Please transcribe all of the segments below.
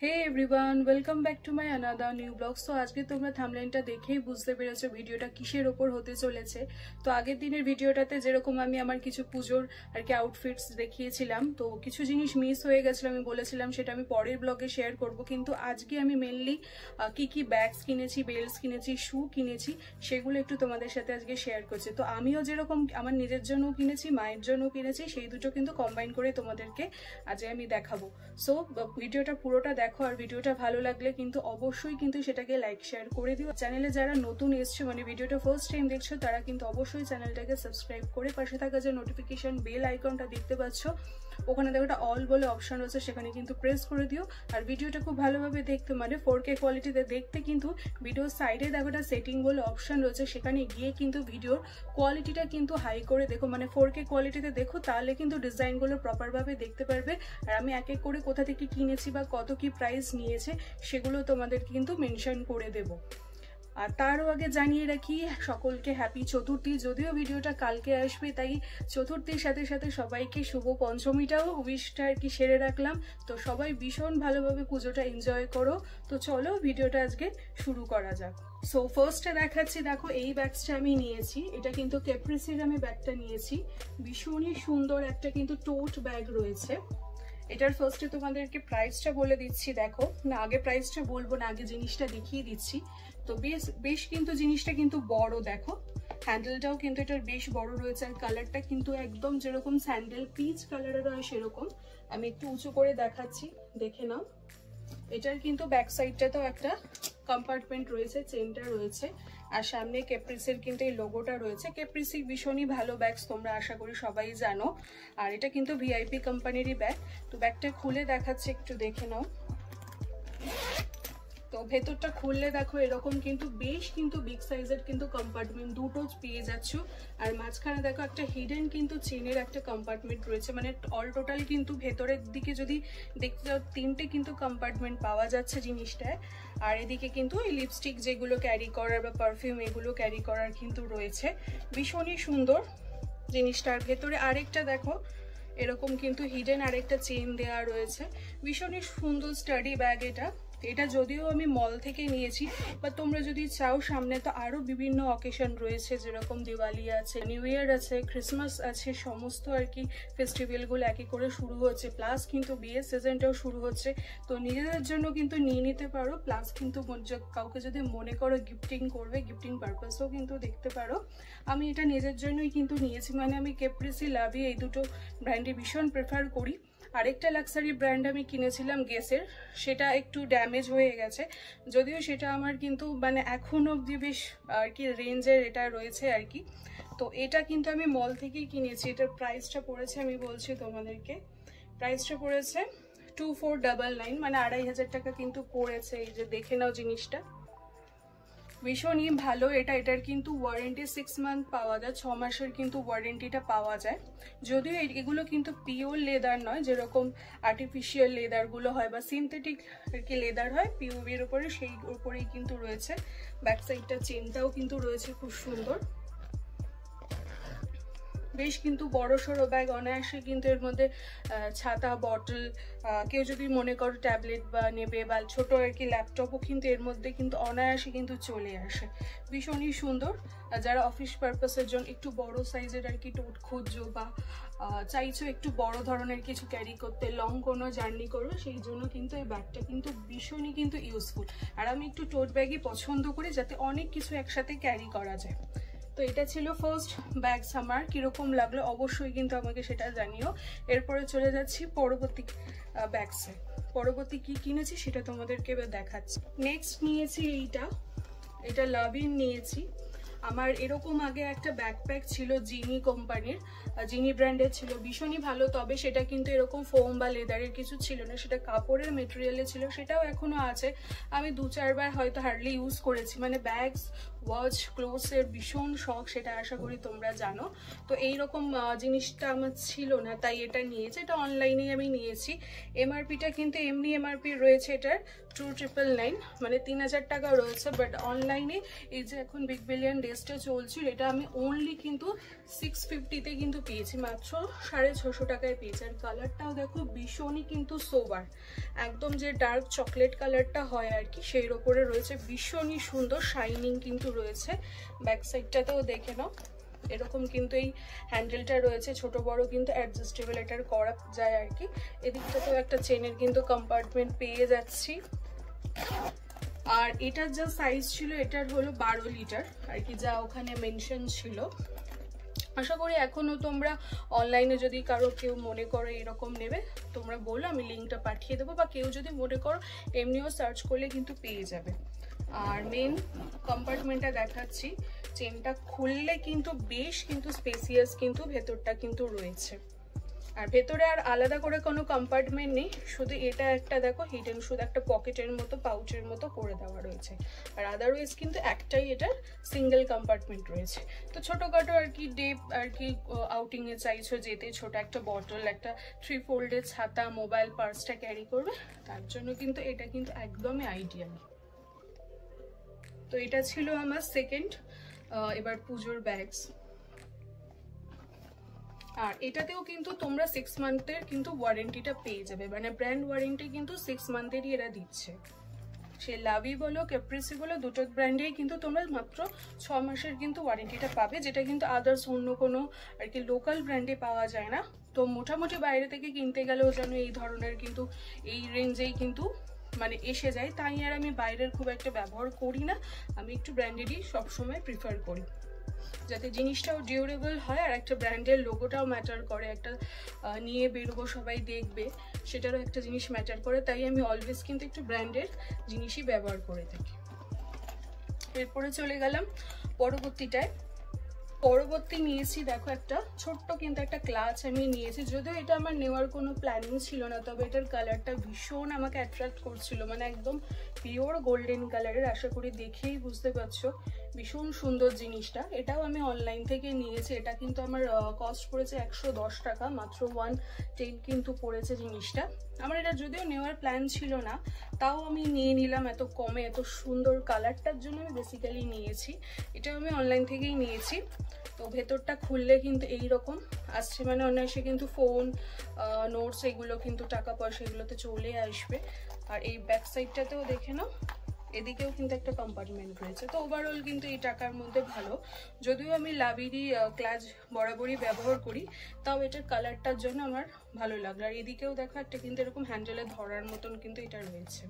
Hey everyone, welcome back to my another new vlog. So আজকে তোমরা থাম্বনেলটা দেখেই বুঝতে পেরেছো ভিডিওটা কিসের উপর হতে চলেছে। তো আগের দিনের ভিডিওটাতে যেরকম আমি আমার কিছু পূজোর আর কি আউটফিটস দেখিয়েছিলাম, তো কিছু জিনিস মিস হয়ে গেছিল, আমি বলেছিলাম সেটা আমি পরের ব্লগে শেয়ার করব। কিন্তু আজকে আমি মেইনলি কি ব্যাগস কিনেছি, বেল্টস কিনেছি, শু কিনেছি, সেগুলো একটু তোমাদের সাথে আজকে শেয়ার করছি। তো আমিও যেরকম আমার নিজের জন্য কিনেছি, মায়ের জন্য কিনেছি, সেই দুটো কিন্তু কম্বাইন করে তোমাদেরকে আজকে আমি দেখাবো। সো ভিডিওটা পুরোটা দেখো, আর ভিডিওটা ভালো লাগলে কিন্তু অবশ্যই কিন্তু সেটাকে লাইক শেয়ার করে দিও। চ্যানেলে যারা নতুন এসছে, মানে ভিডিওটা ফার্স্ট টাইম দেখছো, তারা কিন্তু অবশ্যই চ্যানেলটাকে সাবস্ক্রাইব করে পাশে থাকা যে নোটিফিকেশন বেল আইকনটা দেখতে পাচ্ছ, ওখানে দেখো একটা অল বলে অপশন রয়েছে, সেখানে কিন্তু প্রেস করে দিও। আর ভিডিওটা খুব ভালোভাবে দেখতে, মানে 4K কোয়ালিটিতে দেখতে, কিন্তু ভিডিওর সাইডে দেখো একটা সেটিং বলে অপশন রয়েছে, সেখানে গিয়ে কিন্তু ভিডিওর কোয়ালিটিটা কিন্তু হাই করে দেখো, মানে 4K কোয়ালিটিতে দেখো, তাহলে কিন্তু ডিজাইনগুলো প্রপারভাবে দেখতে পারবে। আর আমি এক এক করে কোথা থেকে কিনেছি বা কত কি প্রাইস নিয়েছে সেগুলো তোমাদের কিন্তু মেনশন করে দেবো। আর তারও আগে জানিয়ে রাখি সকলকে হ্যাপি চতুর্থী। যদিও ভিডিওটা কালকে আসবে, তাই চতুর্থীর সাথে সাথে সবাইকে শুভ পঞ্চমীটাও উইশটা আর কি সেরে রাখলাম। তো সবাই ভীষণ ভালোভাবে পুজোটা এনজয় করো। তো চলো ভিডিওটা আজকে শুরু করা যাক। সো ফার্স্টে দেখাচ্ছি, দেখো এই ব্যাগসটা আমি নিয়েছি, এটা কিন্তু ক্যাপ্রিসির আমি ব্যাগটা নিয়েছি। ভীষণই সুন্দর একটা কিন্তু টোট ব্যাগ রয়েছে। এটার ফার্স্টে তোমাদেরকে প্রাইসটা বলে দিচ্ছি। দেখো না, আগে প্রাইসটা বলবো না, আগে জিনিসটা দেখিয়ে দিচ্ছি। তো বেশ কিন্তু জিনিসটা কিন্তু বড়, দেখো হ্যান্ডেলটাও কিন্তু এটার বেশ বড় রয়েছে, আর কালারটা কিন্তু একদম যেরকম স্যান্ডেল পিচ কালারের হয় সেরকম। আমি একটু উঁচু করে দেখাচ্ছি, দেখে নাও। এটার কিন্তু ব্যাক সাইডটাতেও একটা কম্পার্টমেন্ট রয়েছে, চেনটা রয়েছে, আর সামনে ক্যাপ্রিসের কিন্তু এই লোগোটা রয়েছে। ক্যাপ্রিসি ভীষণই ভালো ব্যাগস, তোমরা আশা করি সবাই জানো। আর এটা কিন্তু ভিআইপি কোম্পানিরই ব্যাগ। তো ব্যাগটা খুলে দেখাচ্ছে, একটু দেখে নাও। তো ভেতরটা খুললে দেখো এরকম কিন্তু বেশ কিন্তু বিগ সাইজের কিন্তু কম্পার্টমেন্ট দুটো পেয়ে যাচ্ছ। আর মাঝখানে দেখো একটা হিডেন কিন্তু চেনের একটা কম্পার্টমেন্ট রয়েছে, মানে অল টোটাল কিন্তু ভেতরের দিকে যদি দেখতে যাও 3টে কিন্তু কম্পার্টমেন্ট পাওয়া যাচ্ছে জিনিসটায়। আর এদিকে কিন্তু এই লিপস্টিক যেগুলো ক্যারি করার বা পারফিউম এগুলো ক্যারি করার কিন্তু রয়েছে। ভীষণই সুন্দর জিনিসটার। ভেতরে আরেকটা দেখো এরকম কিন্তু হিডেন আরেকটা চেন দেওয়া রয়েছে। ভীষণই সুন্দর স্টাডি ব্যাগ এটা। এটা যদিও আমি মল থেকে নিয়েছি, বা তোমরা যদি চাও সামনে তো আরো বিভিন্ন অকেশন রয়েছে, যেরকম দিওয়ালি আছে, নিউ ইয়ার আছে, ক্রিসমাস আছে, সমস্ত আর কি ফেস্টিভ্যালগুলো একই করে শুরু হচ্ছে, প্লাস কিন্তু বিয়ের সিজনটাও শুরু হচ্ছে। তো নিজেদের জন্য কিন্তু নিয়ে নিতে পারো, প্লাস কিন্তু কাউকে যদি মনে করো গিফটিং করবে, গিফটিং পারপাসেও কিন্তু দেখতে পারো। আমি এটা নিজের জন্যই কিন্তু নিয়েছি, মানে আমি ক্যাপ্রিসি, লাভি এই দুটো ব্র্যান্ডে ভীষণ প্রেফার করি। আরেকটা লাক্সারি ব্র্যান্ড আমি কিনেছিলাম গেসের, সেটা একটু ড্যামেজ হয়ে গেছে, যদিও সেটা আমার কিন্তু মানে এখন অবধি বেশ আর কি রেঞ্জের এটা রয়েছে আর কি। তো এটা কিন্তু আমি মল থেকেই কিনেছি। এটার প্রাইসটা পড়েছে, আমি বলছি তোমাদেরকে, প্রাইসটা পড়েছে 2499, মানে 2500 টাকা কিন্তু পড়েছে। এই যে দেখে নাও জিনিসটা, ভীষণই ভালো এটা। এটার কিন্তু ওয়ারেন্টি 6 মান্থ পাওয়া যায়, 6 মাসের কিন্তু ওয়ারেন্টিটা পাওয়া যায়। যদিও এগুলো কিন্তু পিওর লেদার নয়, যেরকম আর্টিফিশিয়াল লেদারগুলো হয় বা সিনথেটিক আর কি লেদার হয় পিওভির উপরে, সেই উপরেই কিন্তু রয়েছে। ব্যাক সাইডটা চেনটাও কিন্তু রয়েছে খুব সুন্দর। বেশ কিন্তু বড় সড়ো ব্যাগ, অনায়াসে কিন্তু এর মধ্যে ছাতা, বটল, কেউ যদি মনে করো ট্যাবলেট বা নেবে, বা ছোট আর কি ল্যাপটপও কিন্তু এর মধ্যে কিন্তু অনায়াসে কিন্তু চলে আসে। ভীষণই সুন্দর। যারা অফিস পারপাসের জন্য একটু বড় সাইজের আর কি টোট খুঁজছো, বা চাইছো একটু বড় ধরনের কিছু ক্যারি করতে, লং কোনো জার্নি করো, সেই জন্য কিন্তু এই ব্যাগটা কিন্তু ভীষণই কিন্তু ইউজফুল। আর আমি একটু টোট ব্যাগই পছন্দ করি, যাতে অনেক কিছু একসাথে ক্যারি করা যায়। তো এটা ছিল ফার্স্ট ব্যাগস। আমার কিরকম লাগলো অবশ্যই কিন্তু আমাকে সেটা জানিও। এরপরে চলে যাচ্ছি পরবর্তী ব্যাগসে। পরবর্তী কি কিনেছি সেটা তোমাদেরকে এবার দেখাচ্ছি। নেক্সট নিয়েছি এটা লাভিন নিয়েছি। আমার এরকম আগে একটা ব্যাকপ্যাক ছিল জিনি কোম্পানির, জিনি ব্র্যান্ডের ছিল, ভীষণই ভালো। তবে সেটা কিন্তু এরকম ফোম বা লেদারের কিছু ছিল না, সেটা কাপড়ের মেটেরিয়ালে ছিল। সেটাও এখনো আছে, আমি 2-4 বার হয়তো হার্ডলি ইউজ করেছি। মানে ব্যাগস ওয়াচ ক্লোথসের ভীষণ শখ, সেটা আশা করি তোমরা জানো। তো এইরকম জিনিসটা আমার ছিল না, তাই এটা নিয়েছি। এটা অনলাইনে আমি নিয়েছি। এমআরপিটা কিন্তু এমনি এমআরপি রয়েছে এটার 2999, মানে 3000 টাকা রয়েছে। বাট অনলাইনে এই যে এখন বিগ বিলিয়ন ডেজটা চলছিল, এটা আমি অনলি কিন্তু 650-তে কিন্তু পেয়েছি, মাত্র 650 টাকায় পেয়েছি। আর কালারটাও দেখো ভীষণই কিন্তু সোবার, একদম যে ডার্ক চকলেট কালারটা হয় আর কি, সেই ওপরে রয়েছে। ভীষণই সুন্দর শাইনিং কিন্তু রয়েছে। ব্যাক সাইডটাতেও দেখে নাও, এরকম কিন্তু এই হ্যান্ডেলটা রয়েছে, ছোট বড় কিন্তু অ্যাডজাস্টেবল এটার করা যায় আর কি। এদিকটাতেও একটা চেনের কিন্তু কম্পার্টমেন্ট পেয়ে যাচ্ছি। আর এটার যা সাইজ ছিল এটার হলো 12 লিটার আর কি, যা ওখানে মেনশন ছিল। আশা করি এখনো তোমরা অনলাইনে যদি কারো কেউ মনে করো এরকম নেবে, তোমরা বলো, আমি লিঙ্কটা পাঠিয়ে দেবো। বা কেউ যদি মনে করো এমনিও সার্চ করলে কিন্তু পেয়ে যাবে। আর মেন কম্পার্টমেন্টটা দেখাচ্ছি, চেনটা খুললে কিন্তু বেশ কিন্তু স্পেসিয়াস কিন্তু ভেতরটা কিন্তু রয়েছে। আর ভেতরে আর আলাদা করে কোনো কম্পার্টমেন্ট নেই, শুধু এটা একটা দেখো হিডেন, শুধু একটা পকেটের মতো পাউচের মতো করে দেওয়া রয়েছে। আর আদারওয়াইজ কিন্তু একটাই এটার সিঙ্গেল কম্পার্টমেন্ট রয়েছে। তো ছোটোখাটো আর কি ডে আর কি আউটিংয়ে চাইছো যেতে, ছোট একটা বটল, একটা 3 ফোল্ডের ছাতা, মোবাইল, পার্সটা ক্যারি করবে, তার জন্য কিন্তু এটা কিন্তু একদমই আইডিয়াল। তো এটা ছিল আমার সেকেন্ড। এবার পুজোর ব্যাগস। আর এটাতেও কিন্তু তোমরা 6 মান্থের কিন্তু ওয়ারেন্টিটা পেয়ে যাবে, মানে ব্র্যান্ড ওয়ারেন্টি কিন্তু 6 মান্থেরই এরা দিচ্ছে। সে লাভি বলো ক্যাপ্রিসি বলো, দুটো ব্র্যান্ডেই কিন্তু তোমরা মাত্র 6 মাসের কিন্তু ওয়ারেন্টিটা পাবে, যেটা কিন্তু আদার্স অন্য কোনো আর কি লোকাল ব্র্যান্ডে পাওয়া যায় না। তো মোটামুটি বাইরে থেকে কিনতে গেলেও যেন এই ধরনের কিন্তু এই রেঞ্জেই কিন্তু মানে এসে যায়, তাই আর আমি বাইরের খুব একটা ব্যবহার করি না। আমি একটু ব্র্যান্ডেডই সবসময় প্রিফার করি, যাতে জিনিসটাও ডিউরেবল হয়। আর একটা ব্র্যান্ডের লোগোটাও ম্যাটার করে, একটা নিয়ে বেরোবো সবাই দেখবে, সেটারও একটা জিনিস ম্যাটার করে। তাই আমি অলওয়েজ কিন্তু একটু ব্র্যান্ডের জিনিসই ব্যবহার করে থাকি। এরপরে চলে গেলাম পরবর্তীটায়। পরবর্তী নিয়েছি দেখো একটা ছোট্ট কিন্তু একটা ক্লাচ আমি নিয়েছি, যদিও এটা আমার নেওয়ার কোনো প্ল্যানিং ছিল না, তবে এটার কালারটা ভীষণ আমাকে অ্যাট্রাক্ট করছিল, মানে একদম পিওর গোল্ডেন কালারের। আশা করি দেখেই বুঝতে পারছো ভীষণ সুন্দর জিনিসটা। এটাও আমি অনলাইন থেকে নিয়েছি। এটা কিন্তু আমার কস্ট পড়েছে 110 টাকা, মাত্র 110 কিন্তু পড়েছে জিনিসটা। আমার এটা যদিও নেওয়ার প্ল্যান ছিল না, তাও আমি নিয়ে নিলাম এত কমে, এত সুন্দর কালারটার জন্য আমি বেসিক্যালি নিয়েছি। এটাও আমি অনলাইন থেকেই নিয়েছি। তো ভেতরটা খুললে কিন্তু এইরকম আসছে, মানে অনায়াসে কিন্তু ফোন, নোটস, এগুলো কিন্তু টাকা পয়সা এগুলোতে চলে আসবে। আর এই ব্যাক সাইডটাতেও দেখে নাও, এদিকেও কিন্তু একটা কম্পার্টমেন্ট রয়েছে। তো ওভারঅল কিন্তু এই টাকার মধ্যে ভালো। যদিও আমি লাভিরি ক্লাচ বরাবরই ব্যবহার করি, তাও এটার কালারটার জন্য আমার ভালো লাগলো। আর এদিকেও দেখো একটা কিন্তু এরকম হ্যান্ডেলে ধরার মতন কিন্তু এটা রয়েছে।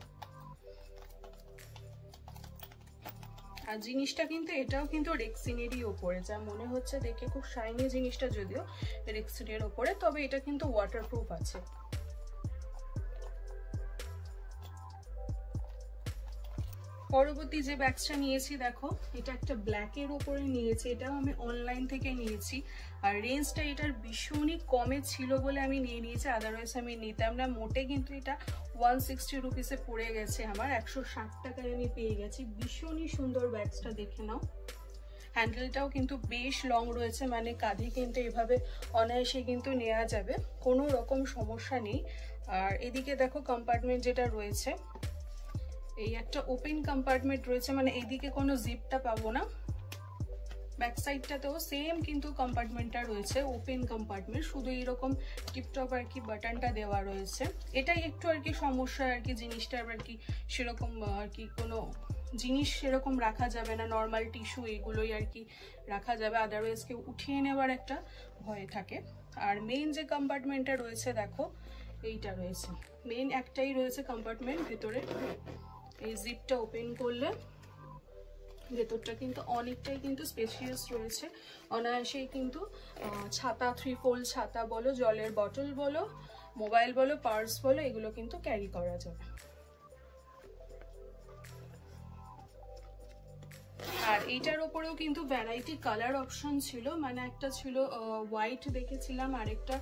আর জিনিসটা কিন্তু এটাও কিন্তু রেক্সিনেরই ওপরে, যা মনে হচ্ছে দেখে খুব শাইনি জিনিসটা, যদিও রেক্সিনের ওপরে, তবে এটা কিন্তু ওয়াটারপ্রুফ আছে। পরবর্তী যে ব্যাগসটা নিয়েছি দেখো, এটা একটা ব্ল্যাকের ওপরে নিয়েছি, এটাও আমি অনলাইন থেকে নিয়েছি। আর রেঞ্জটা এটার ভীষণই কমে ছিল বলে আমি নিয়ে নিয়েছি, আদারওয়াইজ আমি নিতাম না। মোটে কিন্তু এটা 160 রুপিসে পড়ে গেছে আমার, 160 টাকায় আমি পেয়ে গেছি। ভীষণই সুন্দর ব্যাগসটা, দেখে নাও। হ্যান্ডেলটাও কিন্তু বেশ লং রয়েছে, মানে কাঁধে কিন্তু এভাবে অনায়াসে কিন্তু নেওয়া যাবে, কোনো রকম সমস্যা নেই। আর এদিকে দেখো কম্পার্টমেন্ট যেটা রয়েছে, এই একটা ওপেন কম্পার্টমেন্ট রয়েছে, মানে এইদিকে কোনো জিপটা পাবো না। ব্যাক সাইডটাতেও সেম কিন্তু কম্পার্টমেন্টটা রয়েছে, ওপেন কম্পার্টমেন্ট, শুধু এইরকম টিপটপ আর কি বাটনটা দেওয়া রয়েছে। এটাই একটু আর কি সমস্যা আর কি, জিনিসটা আর কি সেরকম আর কি কোনো জিনিস সেরকম রাখা যাবে না, নর্মাল টিস্যু এগুলোই আর কি রাখা যাবে, আদারওয়াইজ কেউ উঠিয়ে নেওয়ার একটা ভয় থাকে। আর মেইন যে কম্পার্টমেন্টটা রয়েছে দেখো, এইটা রয়েছে, মেইন একটাই রয়েছে কম্পার্টমেন্ট। ভেতরে এই জিপটা ওপেন করলে ভেতরটা কিন্তু অনেকটাই কিন্তু স্পেশিয়াস রয়েছে, অনায়াসেই কিন্তু ছাতা, 3 ফোল্ড ছাতা বলো, জলের বটল বলো, মোবাইল বলো, পার্স বলো, এগুলো কিন্তু ক্যারি করা যাবে। আর এইটার ওপরেও কিন্তু ভ্যারাইটি কালার অপশন ছিল, মানে একটা ছিল হোয়াইট দেখেছিলাম, আর একটা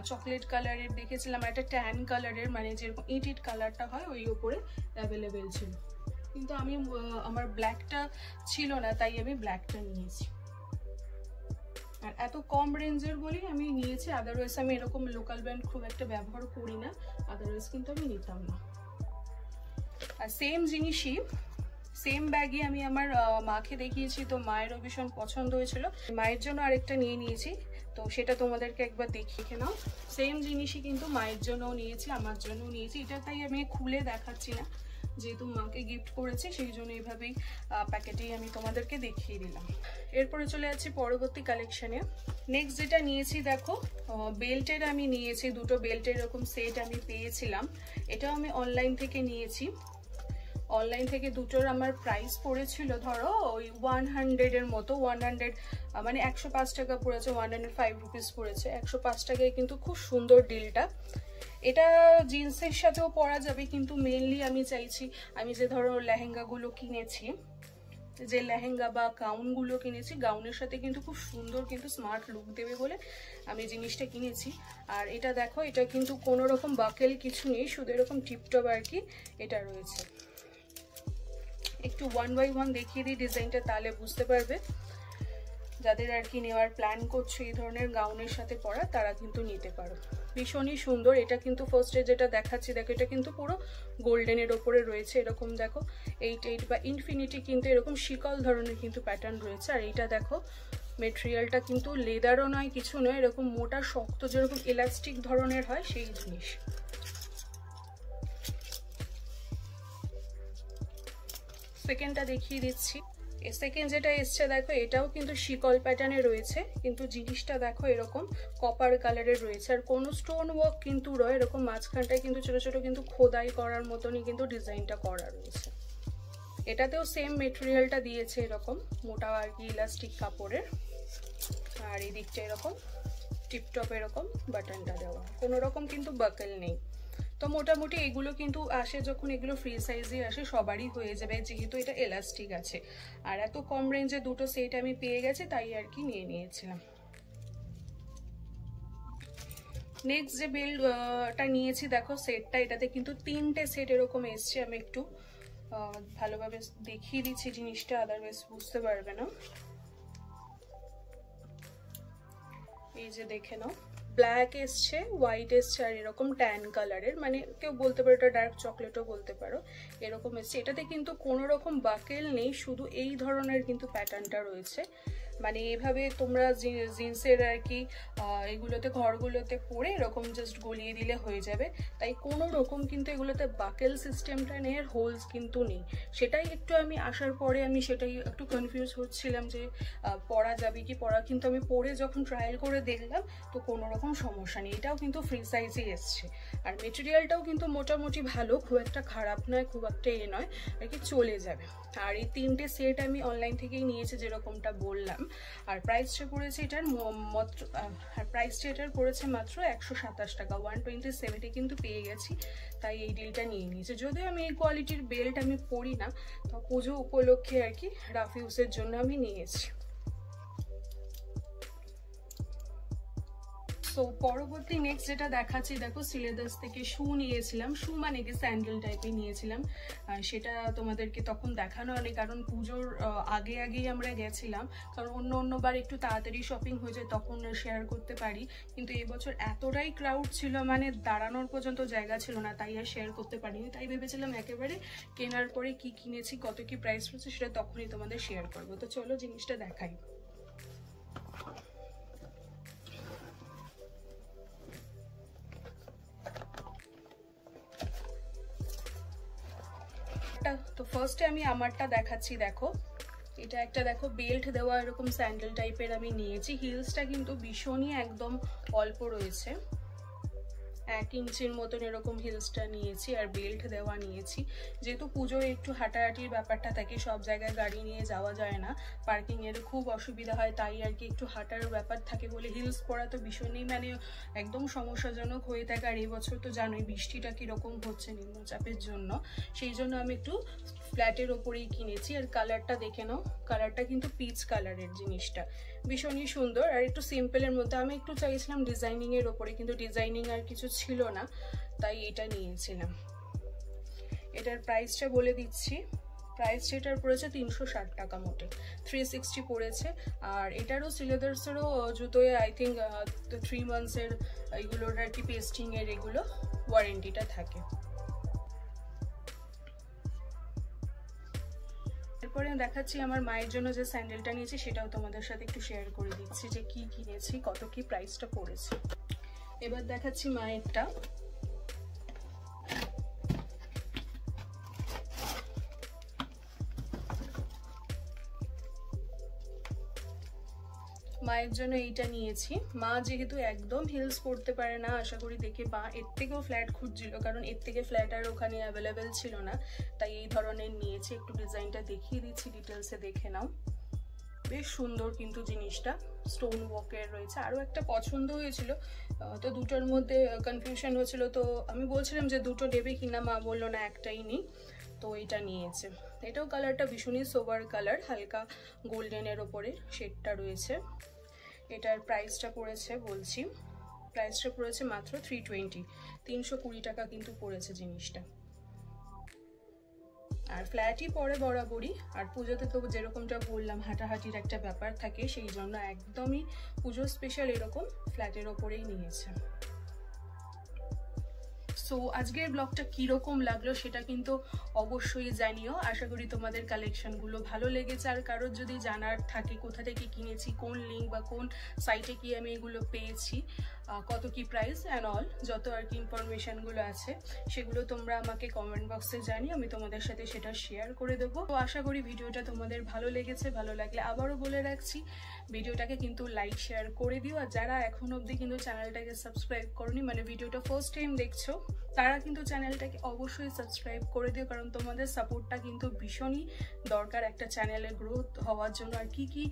চকলেট কালারের দেখেছিলাম, আর একটা ট্যান কালারের, মানে যেরকম ইট কালারটা হয় ওই ওপরে অ্যাভেলেবেল ছিল। কিন্তু আমি আমার ব্ল্যাকটা ছিল না, তাই আমি ব্ল্যাকটা নিয়েছি। আর এত কম রেঞ্জের বলেই আমি নিয়েছি, আদারওয়াইজ আমি এরকম লোকাল ব্র্যান্ড খুব একটা ব্যবহার করি না, আদারওয়াইজ কিন্তু আমি নিতাম না। আর সেম জিনিসই, সেম ব্যাগই আমি আমার মাকে দেখিয়েছি, তো মায়েরও ভীষণ পছন্দ হয়েছিল, মায়ের জন্য আরেকটা নিয়ে নিয়েছি, তো সেটা তোমাদেরকে একবার দেখিয়ে নাও। সেম জিনিসই কিন্তু মায়ের জন্যও নিয়েছি, আমার জন্যও নিয়েছি। এটা তাই আমি খুলে দেখাচ্ছি না, যেহেতু মাকে গিফট করেছি সেই জন্য এইভাবেই প্যাকেটেই আমি তোমাদেরকে দেখিয়ে দিলাম। এরপরে চলে যাচ্ছি পরবর্তী কালেকশানে। নেক্সট যেটা নিয়েছি দেখো, বেল্টের আমি নিয়েছি দুটো বেল্টের এরকম সেট আমি পেয়েছিলাম। এটাও আমি অনলাইন থেকে নিয়েছি। অনলাইন থেকে দুটোর আমার প্রাইস পড়েছিল ধরো ওই 100-এর মতো, 100 মানে 105 টাকা পড়েছে, 105 রুপিস পড়েছে। 105 টাকায় কিন্তু খুব সুন্দর ডিলটা। এটা জিন্সের সাথেও পরা যাবে, কিন্তু মেনলি আমি চাইছি, আমি যে ধরো লেহেঙ্গাগুলো কিনেছি, যে লেহেঙ্গা বা গাউনগুলো কিনেছি, গাউনের সাথে কিন্তু খুব সুন্দর কিন্তু স্মার্ট লুক দেবে বলে আমি জিনিসটা কিনেছি। আর এটা দেখো, এটা কিন্তু কোনো রকম বাকেল কিছু নেই, শুধু এরকম টিপটপ আর কি এটা রয়েছে। একটু 1 by 1 দেখিয়ে দিই ডিজাইনটা, তাহলে বুঝতে পারবে। যাদের আর কি নেওয়ার প্ল্যান করছো এই ধরনের গাউনের সাথে পরা, তারা কিন্তু নিতে পারো। ভীষণই সুন্দর। এটা কিন্তু ফার্স্টে যেটা দেখাচ্ছি দেখো, এটা কিন্তু পুরো গোল্ডেনের ওপরে রয়েছে, এরকম দেখো 8 বা ইনফিনিটি কিন্তু এরকম শিকল ধরনের কিন্তু প্যাটার্ন রয়েছে। আর এইটা দেখো, মেটেরিয়ালটা কিন্তু লেদারও নয়, কিছু নয়, এরকম মোটা শক্ত যেরকম ইলাস্টিক ধরনের হয় সেই জিনিস। সেকেন্ডটা দেখিয়ে দিচ্ছি। সেকেন্ড যেটা এসছে দেখো, এটাও কিন্তু শিকল প্যাটার্নে রয়েছে, কিন্তু জিনিসটা দেখো এরকম কপার কালারের রয়েছে, আর কোনো স্টোন ওয়ার্ক কিন্তু রয়, এরকম মাঝখানটায় কিন্তু ছোট ছোট কিন্তু খোদাই করার মতনই কিন্তু ডিজাইনটা করা রয়েছে। এটাতেও সেম মেটেরিয়ালটা দিয়েছে এরকম মোটা আর কি ইলাস্টিক কাপড়ের, আর এই দিকটা এরকম টিপটপ এরকম বাটনটা দেওয়া, কোনো রকম কিন্তু বাকেল নেই। তো মোটামুটি এগুলো কিন্তু আসে যখন, এগুলো ফ্রি সাইজে আসে, সবারই হয়ে যাবে যেহেতু এটা এলাস্টিক আছে। আর এত কম রেঞ্জে দুটো সেট আমি পেয়ে গেছি, তাই আর কি নিয়ে নিয়েছিলাম। নেক্সট যে বেল্টটা নিয়েছি দেখো সেটটা, এটাতে কিন্তু 3টে সেট এরকম এসছে। আমি একটু ভালোভাবে দেখিয়ে দিচ্ছি জিনিসটা, আদারওয়াইজ বুঝতে পারবে না। এই যে দেখে নাও, ব্ল্যাক এসছে, হোয়াইট এসছে, আর এরকম ট্যান কালারের, মানে কেউ বলতে পারো এটা ডার্ক চকলেটও বলতে পারো, এরকম এসছে। এটাতে কিন্তু কোনো রকম বাকেল নেই, শুধু এই ধরনের কিন্তু প্যাটার্নটা রয়েছে। মানে এইভাবে তোমরা জিন্সের আর কি এগুলোতে ঘরগুলোতে পরে এরকম জাস্ট গলিয়ে দিলে হয়ে যাবে, তাই কোনো রকম কিন্তু এগুলোতে বাকেল সিস্টেমটা নেই, আর হোলস কিন্তু নেই। সেটাই একটু আমি আসার পরে আমি সেটাই একটু কনফিউজ হচ্ছিলাম যে পরা যাবে কি পরা, কিন্তু আমি পরে যখন ট্রায়াল করে দেখলাম তো কোনো রকম সমস্যা নেই। এটাও কিন্তু ফ্রি সাইজে এসছে, আর মেটেরিয়ালটাও কিন্তু মোটামুটি ভালো, খুব একটা খারাপ নয়, খুব একটা নয় আর কি, চলে যাবে। আর এই 3টে সেট আমি অনলাইন থেকেই নিয়েছি যেরকমটা বললাম। আর প্রাইসটা পড়েছে এটার পড়েছে মাত্র 127 টাকা, 127 কিন্তু পেয়ে গেছি, তাই এই ডিলটা নিয়ে নিয়েছি। যদিও আমি এই কোয়ালিটির বেল্ট আমি পরি না, তো পুজো উপলক্ষে আর কি রাফ ইউজের জন্য আমি নিয়েছি। সো পরবর্তী নেক্সট যেটা দেখাচ্ছি দেখো, সিলেদাস থেকে শু নিয়েছিলাম, শু মানে কি স্যান্ডেল টাইপের নিয়েছিলাম। সেটা তোমাদেরকে তখন দেখানো হয়নি, কারণ পুজোর আগেই আমরা গেছিলাম, কারণ অন্যবার একটু তাড়াতাড়ি শপিং হয়ে যায় তখন শেয়ার করতে পারি, কিন্তু এবছর এতটাই ক্রাউড ছিল, মানে দাঁড়ানোর পর্যন্ত জায়গা ছিল না, তাই আর শেয়ার করতে পারিনি। তাই ভেবেছিলাম একেবারে কেনার পরে কি কিনেছি, কত কি প্রাইস পড়ছে সেটা তখনই তোমাদের শেয়ার করবো। তো চলো জিনিসটা দেখাই। তো ফার্স্টে আমি আমারটা দেখাচ্ছি দেখো, এটা একটা দেখো বেল্ট দেওয়া এরকম স্যান্ডেল টাইপের আমি নিয়েছি। হিলসটা কিন্তু ভীষণই একদম অল্প রয়েছে, 1 ইঞ্চির মতন এরকম হিলসটা নিয়েছি, আর বেল্ট দেওয়া নিয়েছি। যেহেতু পুজোয় একটু হাঁটাহাঁটির ব্যাপারটা থাকে, সব জায়গায় গাড়ি নিয়ে যাওয়া যায় না, পার্কিংয়ের খুব অসুবিধা হয়, তাই আর কি একটু হাঁটার ব্যাপার থাকে বলে হিলস পরা তো ভীষণই মানে একদম সমস্যাজনক হয়ে থাকে। আর এবছর তো জানোই বৃষ্টিটা কীরকম হচ্ছে নিম্নচাপের জন্য, সেই জন্য আমি একটু ফ্ল্যাটের ওপরেই কিনেছি। আর কালারটা দেখে নাও, কালারটা কিন্তু পিচ কালারের, জিনিসটা ভীষণই সুন্দর। আর একটু সিম্পলের মধ্যে, আমি একটু চাইছিলাম ডিজাইনিংয়ের ওপরে, কিন্তু ডিজাইনিং আর কিছু ছিল না, তাই এটা নিয়েছিলাম। এটার প্রাইসটা বলে দিচ্ছি, প্রাইস সেটার পড়েছে 360 টাকা মোটে, 360 পড়েছে। আর এটারও সিলেদার্সেরও জুতোয় আই থিঙ্ক 3 মান্থসের এগুলোর আর কি পেস্টিংয়ের এগুলো ওয়ারেন্টিটা থাকে। এরপরে দেখাচ্ছি আমার মায়ের জন্য যে স্যান্ডেলটা নিয়েছি, সেটাও তোমাদের সাথে একটু শেয়ার করে দিচ্ছি যে কি কিনেছি, কত কি প্রাইসটা পড়েছে। এবার দেখাচ্ছি মায়েরটা। মায়ের জন্য এইটা নিয়েছি। মা যেহেতু একদম হিলস পরতে পারে না, আশা করি দেখে মা এর থেকেও ফ্ল্যাট খুঁজছিল, কারণ এর থেকে ফ্ল্যাট আর ওখানে অ্যাভেলেবেল ছিল না, তাই এই ধরনের নিয়েছি। একটু ডিজাইনটা দেখিয়ে দিচ্ছি, ডিটেলসে দেখে নাও। বেশ সুন্দর কিন্তু জিনিসটা, স্টোন ওয়ার্কের রয়েছে। আরও একটা পছন্দ হয়েছিল, তো দুটোর মধ্যে কনফিউশন হয়েছিল, তো আমি বলছিলাম যে দুটো নেবে কিনা, মা বললো না একটাই নিই, তো এটা নিয়েছে। এটাও কালারটা ভীষণই সোবার কালার, হালকা গোল্ডেনের ওপরে শেডটা রয়েছে। এটার প্রাইসটা পড়েছে বলছি, প্রাইসটা পড়েছে মাত্র 320, 320 টাকা কিন্তু পড়েছে জিনিসটা। আর ফ্ল্যাটই পরে বরাবরই, আর পুজোতে তো যেরকমটা বললাম হাঁটাহাঁটির একটা ব্যাপার থাকে, সেই জন্য একদমই পুজো স্পেশাল এরকম ফ্ল্যাটের ওপরেই নিয়েছে। সো আজকের ব্লগটা কীরকম লাগলো সেটা কিন্তু অবশ্যই জানিও। আশা করি তোমাদের কালেকশনগুলো ভালো লেগেছে। আর কারোর যদি জানার থাকে কোথা থেকে কিনেছি, কোন লিঙ্ক বা কোন সাইটে কি আমি এগুলো পেয়েছি, কত কি প্রাইস অ্যান্ড অল, যত আর কি ইনফরমেশনগুলো আছে সেগুলো তোমরা আমাকে কমেন্ট বক্সে জানিও, আমি তোমাদের সাথে সেটা শেয়ার করে দেবো। তো আশা করি ভিডিওটা তোমাদের ভালো লেগেছে। ভালো লাগলে আবারও বলে রাখছি, ভিডিওটাকে কিন্তু লাইক শেয়ার করে দিও। আর যারা এখন অবধি কিন্তু চ্যানেলটাকে সাবস্ক্রাইব করোনি, মানে ভিডিওটা ফার্স্ট টাইম দেখছো, তারা কিন্তু চ্যানেলটাকে অবশ্যই সাবস্ক্রাইব করে দিও, কারণ তোমাদের সাপোর্টটা কিন্তু ভীষণই দরকার একটা চ্যানেলের গ্রোথ হওয়ার জন্য। আর কি কি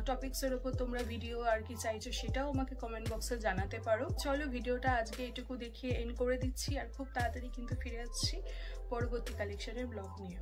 টপিকসের ওপর তোমরা ভিডিও আর কি চাইছো সেটাও আমাকে কমেন্ট বক্সে জানাতে পারো। চলো ভিডিওটা আজকে এটুকু দেখিয়ে এন্ড করে দিচ্ছি, আর খুব তাড়াতাড়ি কিন্তু ফিরে আসছি পরবর্তী কালেকশনের ব্লগ নিয়ে।